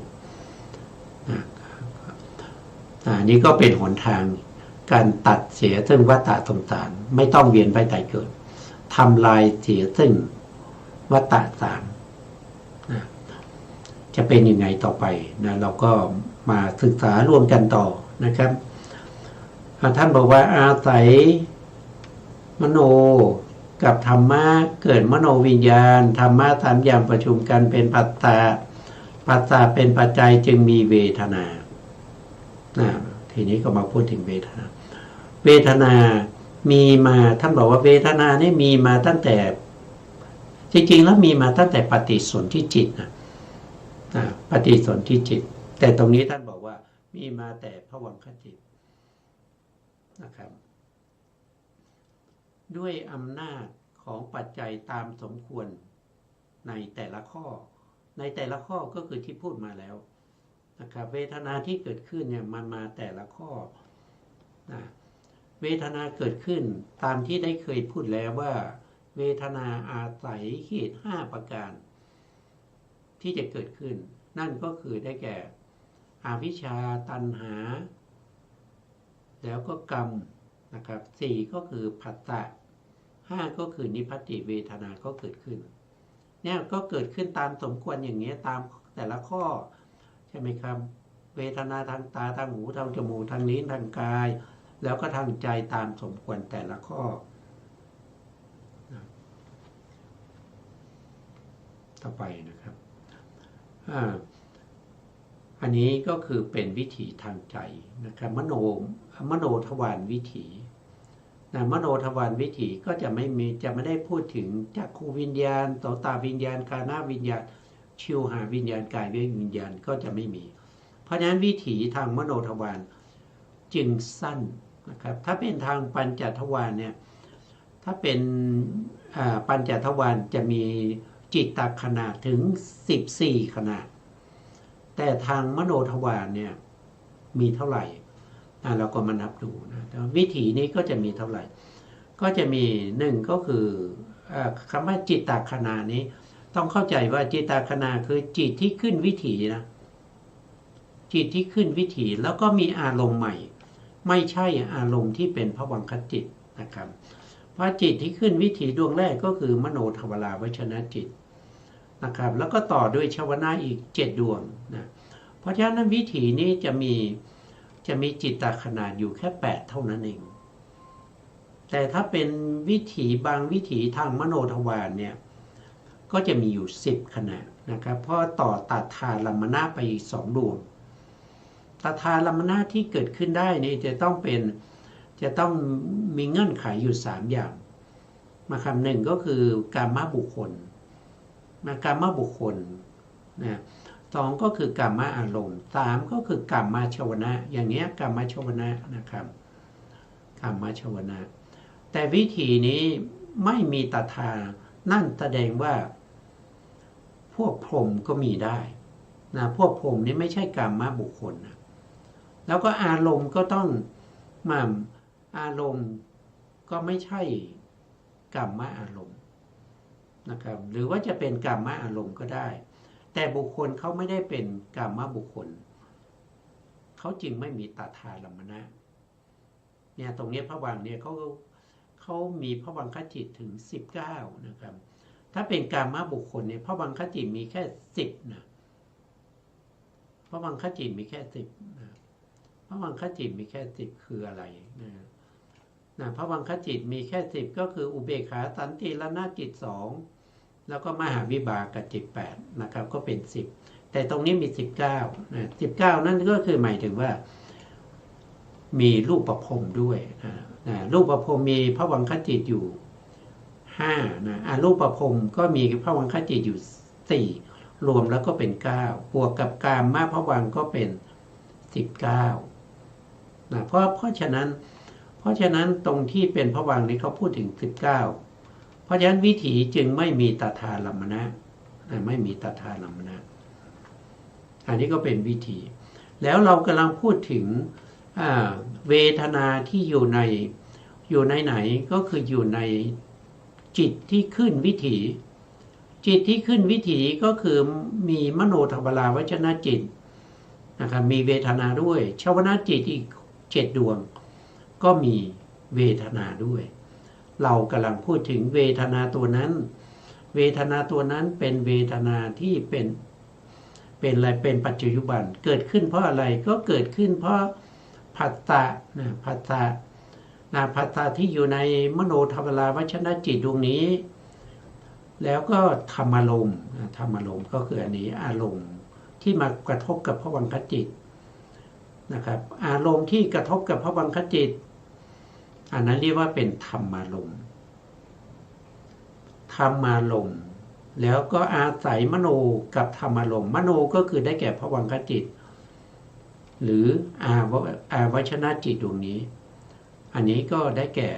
นี่ก็เป็นหนทางการตัดเสียซึ่งวัฏฏะสงสารไม่ต้องเวียนไปตายเกิดทำลายเสียซึ่งวัฏฏะสามจะเป็นยังไงต่อไปนะเราก็มาศึกษาร่วมกันต่อนะครับท่านบอกว่าอาศัยมโนกับธรรมะเกิดมโนวิญญาณธรรมะสามอย่างประชุมกันเป็นปัสสะเป็นปัจจัยจึงมีเวทนาทีนี้ก็มาพูดถึงเวทนามีมาท่านบอกว่าเวทนานี่มีมาตั้งแต่จริงๆแล้วมีมาตั้งแต่ปฏิสนธิจิตปฏิสนธิจิตแต่ตรงนี้ท่านบอกว่ามีมาแต่ภวังคจิตนะครับด้วยอำนาจของปัจจัยตามสมควรในแต่ละข้อก็คือที่พูดมาแล้วนะครับเวทนาที่เกิดขึ้นเนี่ยมันมาแต่ละข้อเวทนาเกิดขึ้นตามที่ได้เคยพูดแล้วว่าเวทนาอาศัยเหตุ5ประการที่จะเกิดขึ้นนั่นก็คือได้แก่อวิชชาตัณหาแล้วก็กรรมนะครับ4ก็คือผัสสะ5ก็คือนิพพติเวทนาก็เกิดขึ้นเนี่ยก็เกิดขึ้นตามสมควรอย่างนี้ตามแต่ละข้อใช่ไหมครับเวทนาทางตาทางหูทางจมูกทางลิ้นทางกายแล้วก็ทางใจตามสมควรแต่ละข้อต่อไปนะครับอันนี้ก็คือเป็นวิถีทางใจนะครับมโนทวารวิถีมโนทวารวิถีก็จะไม่ได้พูดถึงจักขุวิญญาณโสตวิญญาณฆานวิญญาณชิวหาวิญญาณกายวิญญาณก็จะไม่มีเพราะฉะนั้นวิถีทางมโนทวารจึงสั้นนะครับถ้าเป็นทางปัญจทวารเนี่ยถ้าเป็นปัญจทวารจะมีจิตตขณะถึง14ขณะแต่ทางมโนทวารเนี่ยมีเท่าไหร่เราก็มานับดูนะวิถีนี้ก็จะมีเท่าไหร่ก็จะมี1ก็คือคำว่าจิตตขณะนี้ต้องเข้าใจว่าจิตตขณะคือจิตที่ขึ้นวิถีนะจิตที่ขึ้นวิถีแล้วก็มีอารมณ์ใหม่ไม่ใช่อารมณ์ที่เป็นภวังคจิตนะครับเพราะจิตที่ขึ้นวิถีดวงแรกก็คือมโนทวาราวชนะจิตนะครับแล้วก็ต่อด้วยชวนาอีก7ดวงนะเพราะฉะนั้นวิถีนี้จะมีจิตตขณะอยู่แค่8เท่านั้นเองแต่ถ้าเป็นวิถีบางวิถีทางมโนทวารเนี่ยก็จะมีอยู่10ขณะนะครับเพราะต่อตัดทาลัมมนะไปอีก2ดวงตัดทาลัมมนะที่เกิดขึ้นได้นี่จะต้องมีเงื่อนไขอยู่3อย่าง มาคำหนึ่งก็คือกามบุคคลกามบุคคลนะสองก็คือกามอารมณ์สามก็คือกามชวนะอย่างเงี้ยกามชวนะนะครับกามชวนะแต่วิธีนี้ไม่มีตถานั่นแสดงว่าพวกพรหมก็มีได้นะพวกพรหมนี่ไม่ใช่กามบุคคลนะแล้วก็อารมณ์ก็ต้องมาอารมณ์ก็ไม่ใช่กามอารมณ์นะครับหรือว่าจะเป็นกามอารมณ์ก็ได้แต่บุคคลเขาไม่ได้เป็นกามบุคคลเขาจึงไม่มีตถาลัมมนะเนี่ยตรงนี้พระวังเนี่ยเขามีพระวังคจิตถึง19นะครับถ้าเป็นกามบุคคลเนี่ยพระวังคจิตมีแค่10นะพระวังคจิตมีแค่10นะพระวังคจิตมีแค่10คืออะไรนะพระวังคจิตมีแค่10ก็คืออุเบกขาสันติระนาจิต2แล้วก็มหาวิบากกับจิต8นะครับก็เป็น10แต่ตรงนี้มี19นะ19นั่นก็คือหมายถึงว่ามีรูปประพรมด้วยนะรูปประพรมมีพระวังคจิตอยู่5นะรูปประพรมก็มีพระวังคจิตอยู่4รวมแล้วก็เป็น9บวกกับกามมาพระวังก็เป็น19นะเพราะฉะนั้นตรงที่เป็นพระวังนี้เขาพูดถึง19เพราะฉะนั้นวิถีจึงไม่มีตถาลัมมนะไม่มีตถาลัมมนะอันนี้ก็เป็นวิธีแล้วเรากำลังพูดถึงเวทนาที่อยู่ในไหนก็คืออยู่ในจิตที่ขึ้นวิถีจิตที่ขึ้นวิถีก็คือมีมโนทวาราวชนะจิตนะครับมีเวทนาด้วยชวนาจิตอีก7ดวงก็มีเวทนาด้วยเรากำลังพูดถึงเวทนาตัวนั้นเวทนาตัวนั้นเป็นเวทนาที่เป็นอะไรเป็นปัจจุบันเกิดขึ้นเพราะอะไรก็เกิดขึ้นเพราะผัสสะผัสสะที่อยู่ในมโนทวาราวชนะจิตดวงนี้แล้วก็ธรรมารมณ์ก็คืออันนี้อารมณ์ที่มากระทบกับภวังคจิตนะครับอารมณ์ที่กระทบกับภวังคจิตอันนั้นเรียกว่าเป็นธรรมารมณ์แล้วก็อาศัยมโนกับธรรมารมณ์มโนก็คือได้แก่ภวังคจิตหรืออาวชนะจิตดวงนี้อันนี้ก็ได้แก่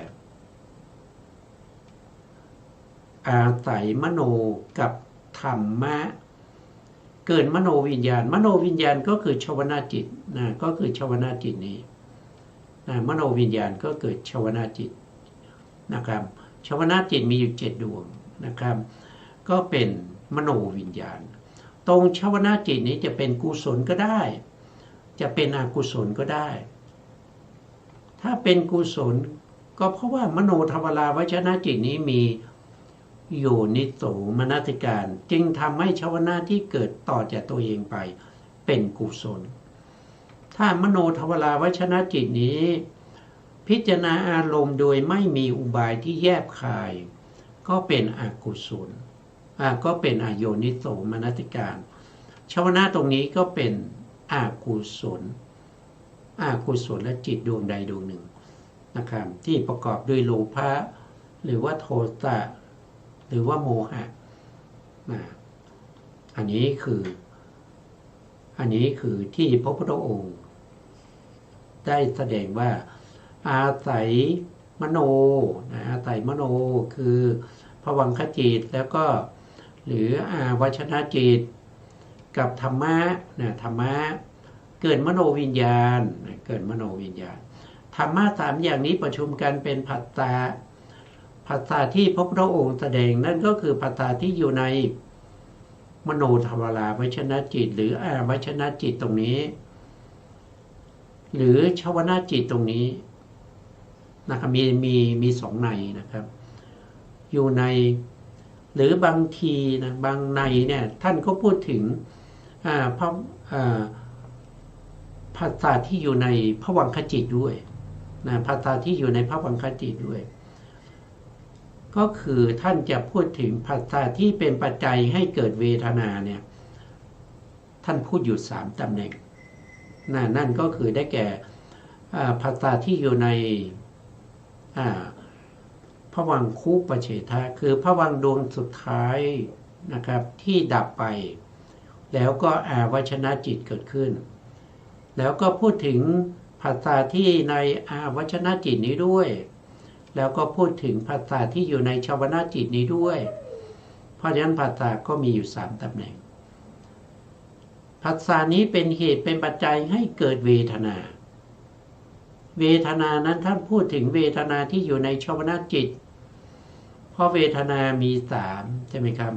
อาศัยมโนกับธรรมะเกิดมโนวิญญาณก็คือชวนาจิตนะก็คือชวนาจิตนี้มโนวิญญาณก็เกิดชวนาจิตนะครับชวนาจิตมีอยู่7ดวงนะครับก็เป็นมโนวิญญาณตรงชวนาจิตนี้จะเป็นกุศลก็ได้จะเป็นอกุศลก็ได้ถ้าเป็นกุศลก็เพราะว่ามโนทวาราวชนะจิตนี้มีโยนิโสมนสิการจึงทำให้ชวนาที่เกิดต่อจากตัวเองไปเป็นกุศลถ้ามโนทวาราวชนะจิตนี้พิจารณาอารมณ์โดยไม่มีอุบายที่แยบคายก็เป็นอกุศลก็เป็นอโยนิโสมนสิการชวนาตรงนี้ก็เป็นอกุศลและจิตดวงใดดวงหนึ่งนะครับที่ประกอบด้วยโลภะหรือว่าโทสะหรือว่าโมหะอันนี้คือที่พระพุทธองค์ได้แสดงว่าอาศัยมโนคือภวังคจิตแล้วก็หรืออาวชนะจิตกับธรรมะเกิดมโนวิญญาณธรรมะ3อย่างนี้ประชุมกันเป็นผัสสะที่พระพุทธองค์แสดงนั่นก็คือผัสสะที่อยู่ในมโนทวาราวชนะจิตหรืออาวชนะจิตตรงนี้หรือชวนาจิตตรงนี้นะครับมี2ในนะครับอยู่ในหรือบางทีนะบางในเนี่ยท่านก็พูดถึงภาษาที่อยู่ในภวังคจิตด้วยภาษาที่อยู่ในภวังคจิตด้วยก็คือท่านจะพูดถึงภาษาที่เป็นปัจจัยให้เกิดเวทนาเนี่ยท่านพูดอยู่3ตำแหน่งนั่นก็คือได้แก่ภาษาที่อยู่ในภ ภวังคุปเฉทะคือภวังค์ดวงสุดท้ายนะครับที่ดับไปแล้วก็อาวชนะจิตเกิดขึ้นแล้วก็พูดถึงภาษาที่ในอาวชนะจิตนี้ด้วยแล้วก็พูดถึงภาษาที่อยู่ในชาวนะจิตนี้ด้วยเพราะฉะนั้นภาษาก็มีอยู่3ตำแหน่งภาษานี้เป็นเหตุเป็นปัจจัยให้เกิดเวทนาเวทนานั้นท่านพูดถึงเวทนาที่อยู่ในชาวนะจิตเพราะเวทนามี3ใช่ไหมครับ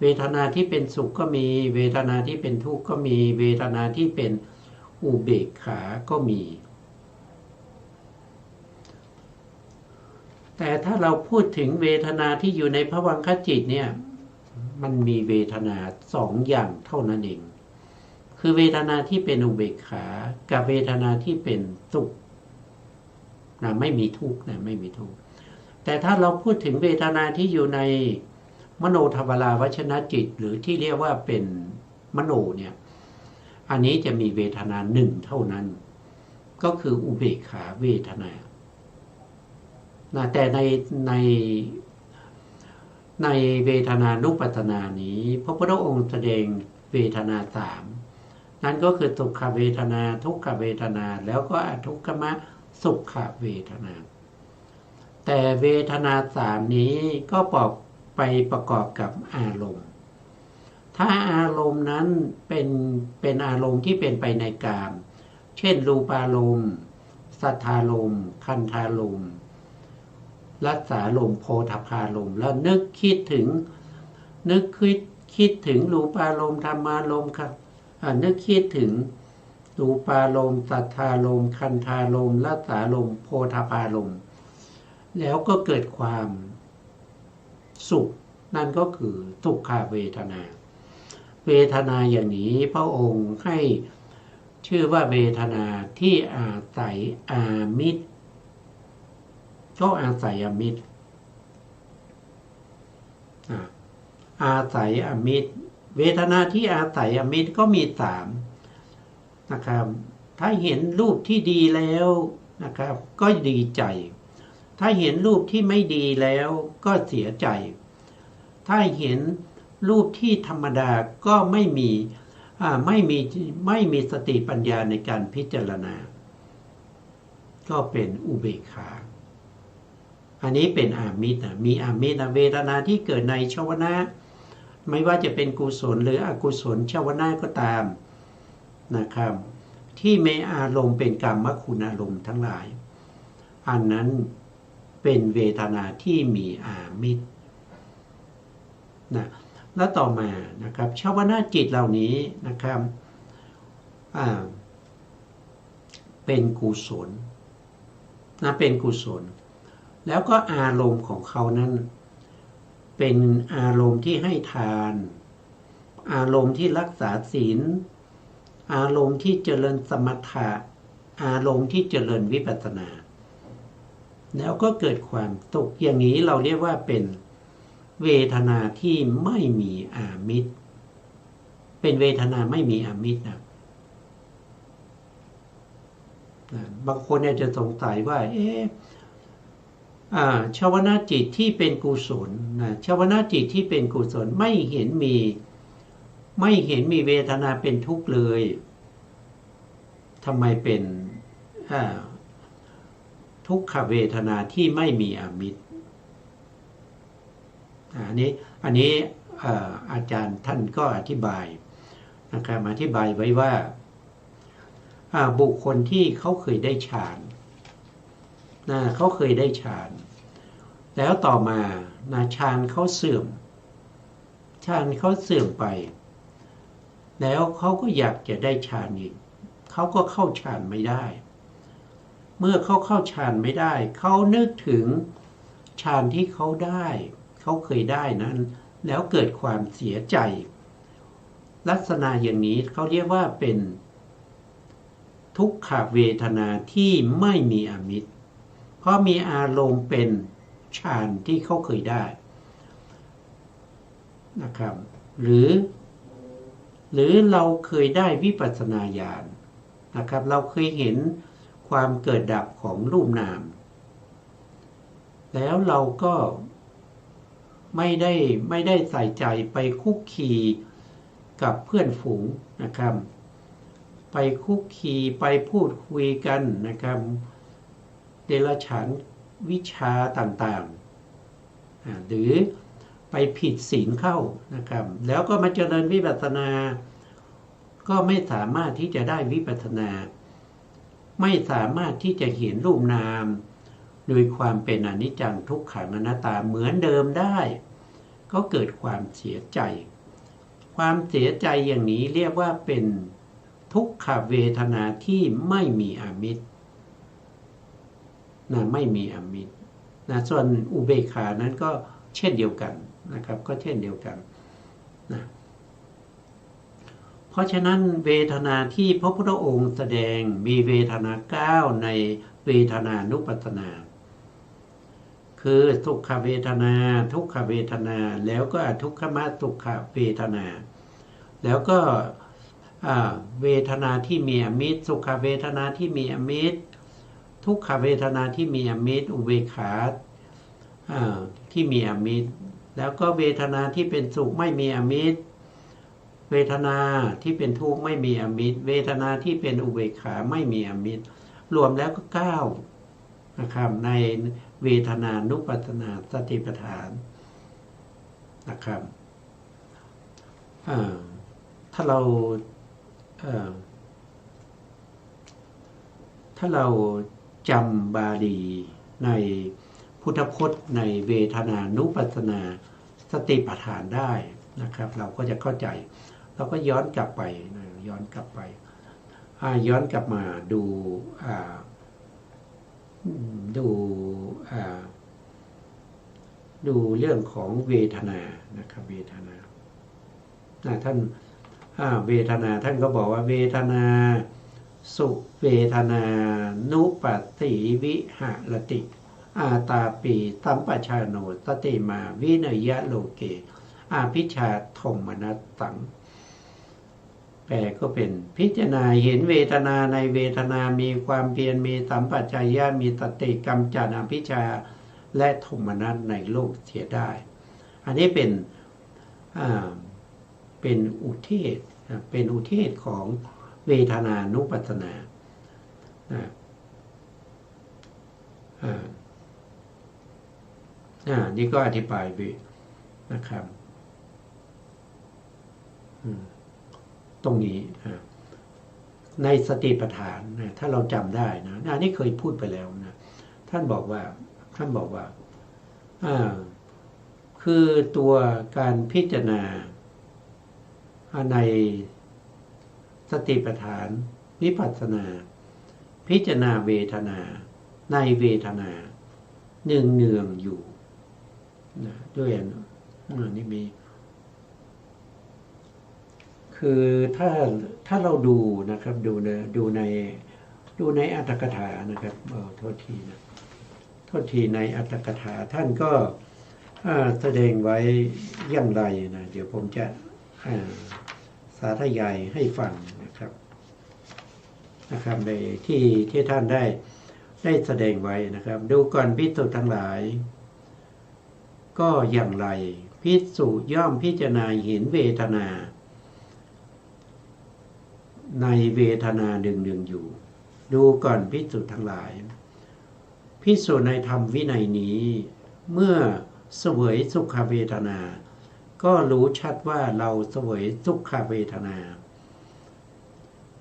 เวทนาที่เป็นสุขก็มีเวทนาที่เป็นทุกข์ก็มีเวทนาที่เป็นอุเบกขาก็มีแต่ถ้าเราพูดถึงเวทนาที่อยู่ในภวังคจิตเนี่ยมันมีเวทนา2อย่างเท่านั้นเองคือเวทนาที่เป็นอุเบกขากับเวทนาที่เป็นสุขนะไม่มีทุกข์นะไม่มีทุกข์แต่ถ้าเราพูดถึงเวทนาที่อยู่ในมโนทวาราวชนะจิตหรือที่เรียกว่าเป็นมโนเนี่ยอันนี้จะมีเวทนา1เท่านั้นก็คืออุเบกขาเวทนาแต่ในเวทนานุปัสสนานี้พระพุทธองค์แสดงเวทนา3นั่นก็คือสุขเวทนาทุกขเวทนาแล้วก็อทุกขมสุขเวทนาแต่เวทนา3นี้ก็ไปประกอบกับอารมณ์ถ้าอารมณ์นั้นเป็นอารมณ์ที่เป็นไปในกามเช่นรูปารมณ์สัทธารมณ์คันธารมณ์รัสสารมณ์โพธพารมณ์แล้วนึกคิดถึงรูปารมณ์ธรรมารมณ์ครับนึกคิดถึงรูปารมณ์สัทธารมณ์คันธารมณ์รัสสารมณ์โพธพารมณ์แล้วก็เกิดความสุขนั่นก็คือทุกขเวทนาเวทนาอย่างนี้พระองค์ให้ชื่อว่าเวทนาที่อาศัยอามิตรก็อาศัยอามิตรอาศัยอามิตรเวทนาที่อาศัยอามิตรก็มี3นะครับถ้าเห็นรูปที่ดีแล้วนะครับก็ดีใจถ้าเห็นรูปที่ไม่ดีแล้วก็เสียใจถ้าเห็นรูปที่ธรรมดาก็ไม่มีสติปัญญาในการพิจารณาก็เป็นอุเบกขาอันนี้เป็นอามิตรมีอามิตรเวทนาที่เกิดในชวนะไม่ว่าจะเป็นกุศลหรืออกุศลชวนะก็ตามนะครับที่มีอารมณ์เป็นกรรมคุณอารมณ์ทั้งหลายอันนั้นเป็นเวทนาที่มีอามิตรนะแล้วต่อมานะครับชวนะจิตเหล่านี้นะครับเป็นกุศลเป็นกุศลแล้วก็อารมณ์ของเขานั้นเป็นอารมณ์ที่ให้ทานอารมณ์ที่รักษาศีลอารมณ์ที่เจริญสมถะอารมณ์ที่เจริญวิปัสสนาแล้วก็เกิดความสุขอย่างนี้เราเรียกว่าเป็นเวทนาที่ไม่มีอามิตรเป็นเวทนาไม่มีอามิตรนะบางคนอาจจะสงสัยว่าชาวนะจิตที่เป็นกุศลชาวนะจิตที่เป็นกุศลไม่เห็นมีเวทนาเป็นทุกข์เลยทำไมเป็นทุกขเวทนาที่ไม่มีอามิตรอันนี้อาจารย์ท่านก็อธิบายนะครับอธิบายไว้ว่าบุคคลที่เขาเคยได้ฌานเขาเคยได้ฌานแล้วต่อมาฌานเขาเสื่อมไปแล้วเขาก็อยากจะได้ฌานอีกเขาก็เข้าฌานไม่ได้เมื่อเขาเข้าฌานไม่ได้เขานึกถึงฌานที่เขาเคยได้นั้นแล้วเกิดความเสียใจลักษณะอย่างนี้เขาเรียกว่าเป็นทุกขเวทนาที่ไม่มีอามิตรเพราะมีอารมณ์เป็นฌานที่เขาเคยได้นะครับหรือเราเคยได้วิปัสสนาญาณนะครับเราเคยเห็นความเกิดดับของรูปนาม แล้วเราก็ไม่ได้ใส่ใจไปคุกคีกับเพื่อนฝูงนะครับไปคุกคีไปพูดคุยกันนะครับเดรัจฉานวิชาต่างๆหรือไปผิดศีลเข้านะครับแล้วก็มาเจริญวิปัสสนาก็ไม่สามารถที่จะได้วิปัสสนาไม่สามารถที่จะเห็นรูปนามโดยความเป็นอนิจจังทุกขังอนัตตาเหมือนเดิมได้ก็เกิดความเสียใจความเสียใจอย่างนี้เรียกว่าเป็นทุกขเวทนาที่ไม่มีอามิตรนะไม่มีอามิตรนะส่วนอุเบกขานั้นก็เช่นเดียวกันนะครับก็เช่นเดียวกันนะเพราะฉะนั้นเวทนาที่พระพุทธองค์แสดงมีเวทนา9ในเวทนานุปัสสนาคือสุขเวทนาทุกขเวทนาแล้วก็อทุกขมสุขเวทนาแล้วก็เวทนาที่มีอมิตรสุขเวทนาที่มีอมิตรทุกขเวทนาที่มีอมิตรอุเบกขาที่มีอมิตรแล้วก็เวทนาที่เป็นสุขไม่มีอมิตรเวทนาที่เป็นทุกข์ไม่มีอมิตรเวทนาที่เป็นอุเบกขาไม่มีอมิตรรวมแล้วก็9นะครับในเวทนานุปัสสนาสติปัฏฐานนะครับถ้าเราจำบาลีในพุทธพจน์ในเวทนานุปัสสนาสติปัฏฐานได้นะครับเราก็จะเข้าใจเราก็ย้อนกลับไปย้อนกลับมาดูเรื่องของเวทนานะครับเวทนาท่านเวทนาท่านก็บอกว่าเวทนาสุเวทนานุปัสสิวิหรติอาตาปีสัมปชาโนสติมาวินยะโลเกอาภิชาโทมนัสสังแปลก็เป็นพิจารณาเห็นเวทนาในเวทนามีความเพียรมีสัมปชัญญะมีสติกำจัดอภิชาและโทมนัสในโลกเสียได้อันนี้เป็นอุเทศของเวทนานุปัสสนานี่ก็อธิบายไปนะครับตรงนี้ในสติปัฏฐานถ้าเราจำได้นะอันนี้เคยพูดไปแล้วนะท่านบอกว่าคือตัวการพิจารณาในสติปัฏฐานวิปัสสนาพิจารณาเวทนาในเวทนาเนืองอยู่นะด้วยนี่มีคือถ้าเราดูนะครับดูในอัตถกถานะครับโทษทีในอัตถกถาท่านก็แสดงไว้อย่างไรนะเดี๋ยวผมจะสาธยายให้ฟังนะครับในที่ท่านได้แสดงไว้นะครับดูก่อนภิกษุทั้งหลายก็อย่างไรภิกษุย่อมพิจารณาเห็นเวทนาในเวทนาเนืองอยู่ดูก่อนภิกษุทั้งหลายภิกษุในธรรมวินัยนี้เมื่อเสวยสุขเวทนาก็รู้ชัดว่าเราเสวยทุกขเวทนา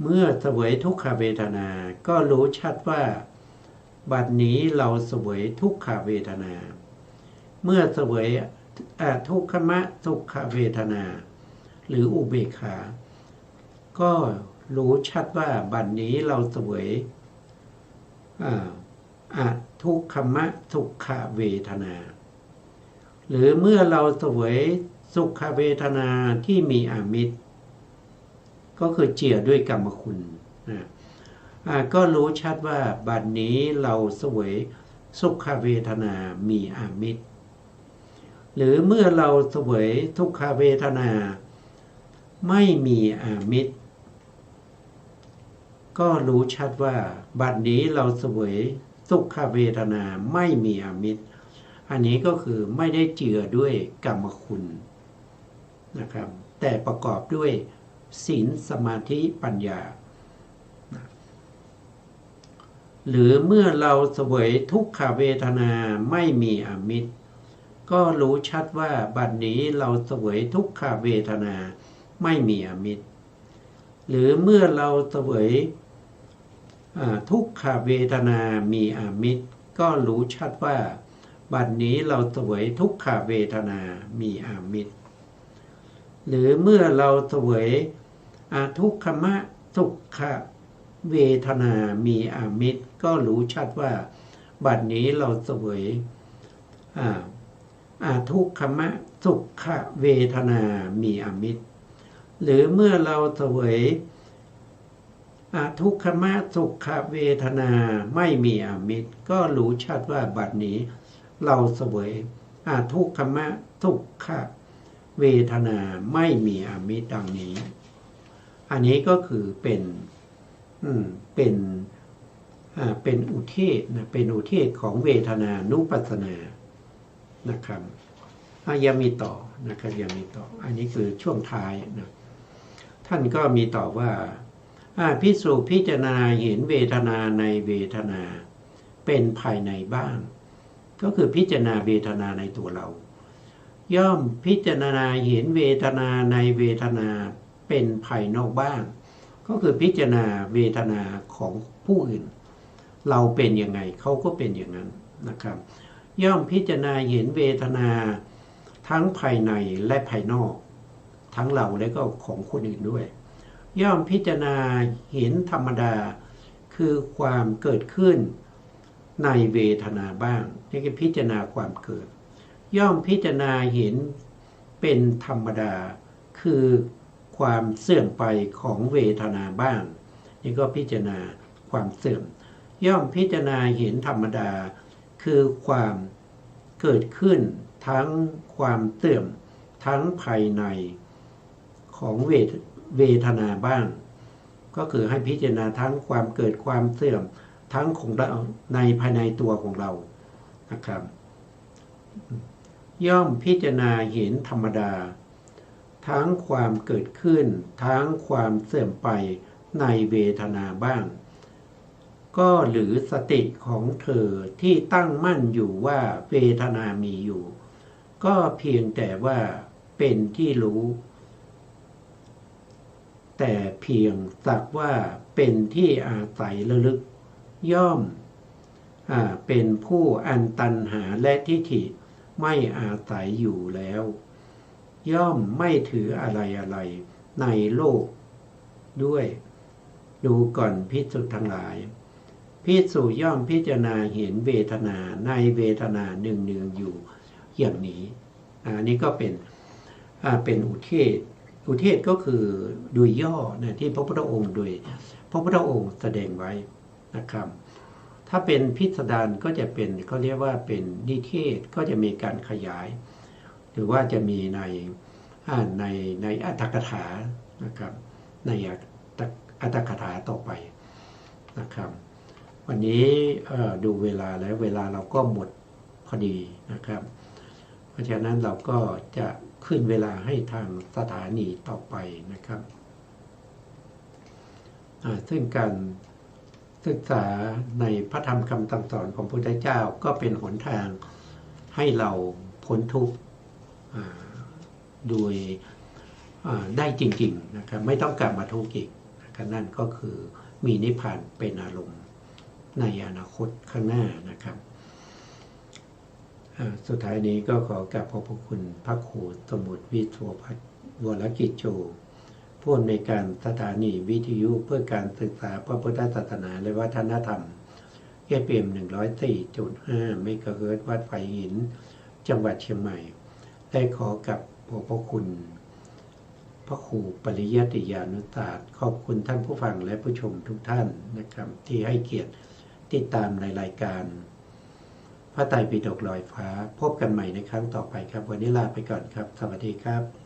เมื่อเสวยทุกขเวทนาก็รู้ชัดว่าบัดนี้เราเสวยทุกขเวทนาเมื่อเสวยทุกขมสุขเวทนาหรืออุเบกขาก็รู้ชัดว่าบัดนี้เราเสวยทุกขมสุขเวทนาหรือเมื่อเราเสวยสุขเวทนาที่มีอามิตรก็คือเจือด้วยกรรมคุณก็รู้ชัดว่าบัดนี้เราเสวยสุขเวทนามีอามิตรหรือเมื่อเราเสวยทุกขเวทนาไม่มีอามิตรก็รู้ชัดว่าบัดนี้เราเสวยสุขเวทนาไม่มีอามิตร อันนี้ก็คือไม่ได้เจือด้วยกรรมคุณนะครับแต่ประกอบด้วยศีลสมาธิปัญญาหรือเมื่อเราเสวยทุกขเวทนาไม่มีอมิตรก็รู้ชัดว่าบัดนี้เราเสวยทุกขเวทนาไม่มีอมิตรหรือเมื่อเราเสวยทุกขเวทนามีอมิตรก็รู้ชัดว่าบัดนี้เราเสวยทุกขเวทนามีอามิตรหรือเมื่อเราเสวยทุกขมะสุขเวทนามีอามิตรก็รู้ชัดว่าบัดนี้เราเสวยทุกขมะสุขเวทนามีอามิตรหรือเมื่อเราเสวยทุกขมะสุขเวทนาไม่มีอามิตรก็รู้ชัดว่าบัดนี้เราเสวยทุกขมะสุขเวทนาไม่มีอามิตรดังนี้อันนี้ก็คือเป็นอุเทศนะเป็นอุเทศของเวทนานุปัสสนานะครับยังมีต่อนะครับยังมีต่ออันนี้คือช่วงท้ายนะท่านก็มีต่อว่าภิกษุพิจารณาเห็นเวทนาในเวทนาเป็นภายในบ้างก็คือพิจารณาเวทนาในตัวเราย่อมพิจารณาเห็นเวทนาในเวทนาเป็นภายนอกบ้างก็คือพิจารณาเวทนาของผู้อื่นเราเป็นยังไงเขาก็เป็นอย่างนั้นนะครับย่อมพิจารณาเห็นเวทนาทั้งภายในและภายนอกทั้งเราและก็ของคนอื่นด้วยย่อมพิจารณาเห็นธรรมดาคือความเกิดขึ้นในเวทนาบ้างนี่คือพิจารณาความเกิดย่อมพิจารณาเห็นเป็นธรรมดาคือความเสื่อมไปของเวทนาบ้างนี่ก็พิจารณาความเสื่อมย่อมพิจารณาเห็นธรรมดาคือความเกิดขึ้นทั้งความเสื่อมทั้งภายในของเวทนาบ้างก็คือให้พิจารณาทั้งความเกิดความเสื่อมทั้งของเราในภายในตัวของเรานะครับย่อมพิจารณาเห็นธรรมดาทั้งความเกิดขึ้นทั้งความเสื่อมไปในเวทนาบ้างก็หรือสติของเธอที่ตั้งมั่นอยู่ว่าเวทนามีอยู่ก็เพียงแต่ว่าเป็นที่รู้แต่เพียงสักว่าเป็นที่อาศัยระลึกย่อมเป็นผู้อันตัณหาและทิฏฐิไม่อาศัยอยู่แล้วย่อมไม่ถืออะไรในโลกด้วยดูก่อนภิกษุทั้งหลายภิกษุย่อมพิจารณาเห็นเวทนาในเวทนาเนืองอยู่อย่างนี้อันนี้ก็เป็นอุเทศก็คือโดยย่อนะที่พระพุทธองค์แสดงไว้นะครับถ้าเป็นพิสดารก็จะเป็นเขาเรียกว่าเป็นนิเทศก็จะมีการขยายหรือว่าจะมีในอัตถกถานะครับในอัตถกถาต่อไปนะครับวันนี้ดูเวลาแล้วเวลาเราก็หมดพอดีนะครับเพราะฉะนั้นเราก็จะขึ้นเวลาให้ทางสถานีต่อไปนะครับซึ่งการศึกษาในพระธรรมคำสั่งสอนของพระพุทธเจ้าก็เป็นหนทางให้เราพ้นทุกข์โดยได้จริงๆนะครับไม่ต้องกลับมาทุกข์อีกนะครับนั่นก็คือมีนิพพานเป็นอารมณ์ในอนาคตข้างหน้านะครับสุดท้ายนี้ก็ขอกราบขอบพระคุณพระครูสมุทรวิโสภัทรวรกิจโจผู้อำนวยการสถานีวิทยุเพื่อการศึกษาพระพุทธศาสนาและวัฒนธรรมFM 104.5 เมกะเฮิรตซ์วัดไผ่หินจังหวัดเชียงใหม่ได้ขอกับขอบพระคุณพระครูปริยัติยานุศาสตร์ขอบคุณท่านผู้ฟังและผู้ชมทุกท่านนะครับที่ให้เกียรติติดตามในรายการพระไตรปิฎกลอยฟ้าพบกันใหม่ในครั้งต่อไปครับวันนี้ลาไปก่อนครับสวัสดีครับ